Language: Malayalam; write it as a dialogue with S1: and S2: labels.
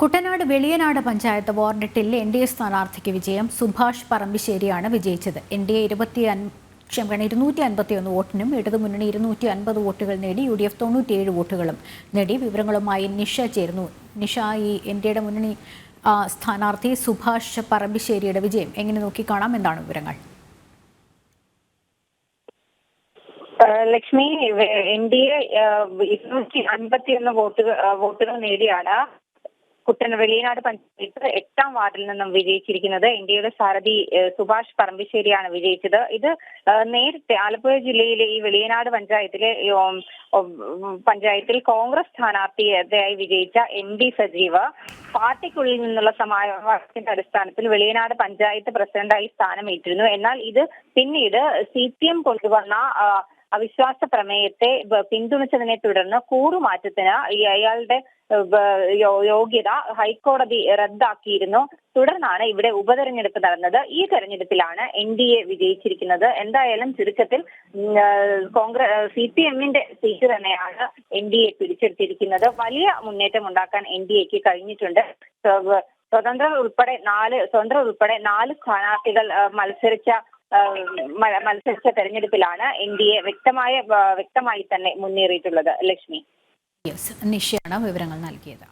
S1: കുട്ടനാട് വെളിയനാട് പഞ്ചായത്ത് വാർഡ് 8 എൻ.ഡി.എ സ്ഥാനാർത്ഥിക്ക് വിജയം. സുഭാഷ് പറമ്പിശ്ശേരിയാണ് വിജയിച്ചത്. എൻ.ഡി.എ 251 വോട്ടിനും ഇടതുമുന്നണി 250 വോട്ടുകൾ നേടി. UDF 97 വോട്ടുകളും നേടി. വിവരങ്ങളുമായി നിഷ ചേരുന്നു. നിഷ, ഈ എൻ.ഡി.എയുടെ മുന്നണി സ്ഥാനാർത്ഥി സുഭാഷ് പറമ്പിശ്ശേരിയുടെ വിജയം എങ്ങനെ നോക്കിക്കാണാം? എന്താണ് വിവരങ്ങൾ?
S2: ലക്ഷ്മി, എൻ.ഡി.എ 251 വോട്ടുകൾ നേടിയാണ് വെളിയനാട് പഞ്ചായത്ത് 8ാം വാർഡിൽ നിന്നും വിജയിച്ചിരിക്കുന്നത്. എൻ.ഡി.എയുടെ സാരഥി സുഭാഷ് പറമ്പിശ്ശേരിയാണ് വിജയിച്ചത്. ഇത് നേരത്തെ ആലപ്പുഴ ജില്ലയിലെ ഈ വെളിയനാട് പഞ്ചായത്തിൽ കോൺഗ്രസ് സ്ഥാനാർത്ഥിയായി വിജയിച്ച MD സജീവ് പാർട്ടിക്കുള്ളിൽ നിന്നുള്ള സമാവാസത്തിന്റെ അടിസ്ഥാനത്തിൽ വെളിയനാട് പഞ്ചായത്ത് പ്രസിഡന്റായി സ്ഥാനമേറ്റിരുന്നു. എന്നാൽ ഇത് പിന്നീട് CPM കൊണ്ടുവന്ന അവിശ്വാസ പ്രമേയത്തെ പിന്തുണച്ചതിനെ തുടർന്ന് കൂറുമാറ്റത്തിന് അയാളുടെ യോഗ്യത ഹൈക്കോടതി റദ്ദാക്കിയിരുന്നു. തുടർന്നാണ് ഇവിടെ ഉപതെരഞ്ഞെടുപ്പ് നടന്നത്. ഈ തെരഞ്ഞെടുപ്പിലാണ് എൻ.ഡി.എ വിജയിച്ചിരിക്കുന്നത്. എന്തായാലും ചുരുക്കത്തിൽ CPM-ന്റെ സീറ്റ് തന്നെയാണ് എൻ.ഡി.എ പിടിച്ചെടുത്തിരിക്കുന്നത്. വലിയ മുന്നേറ്റം ഉണ്ടാക്കാൻ എൻ.ഡി.എക്ക് കഴിഞ്ഞിട്ടുണ്ട്. സ്വതന്ത്രർ ഉൾപ്പെടെ 4 സ്ഥാനാർത്ഥികൾ മത്സരിച്ച തെരഞ്ഞെടുപ്പിലാണ് എൻ.ഡി.എ വ്യക്തമായി തന്നെ മുന്നേറിയിട്ടുള്ളത്. ലക്ഷ്മി,
S1: നിഷയാണ് വിവരങ്ങൾ നൽകിയത്.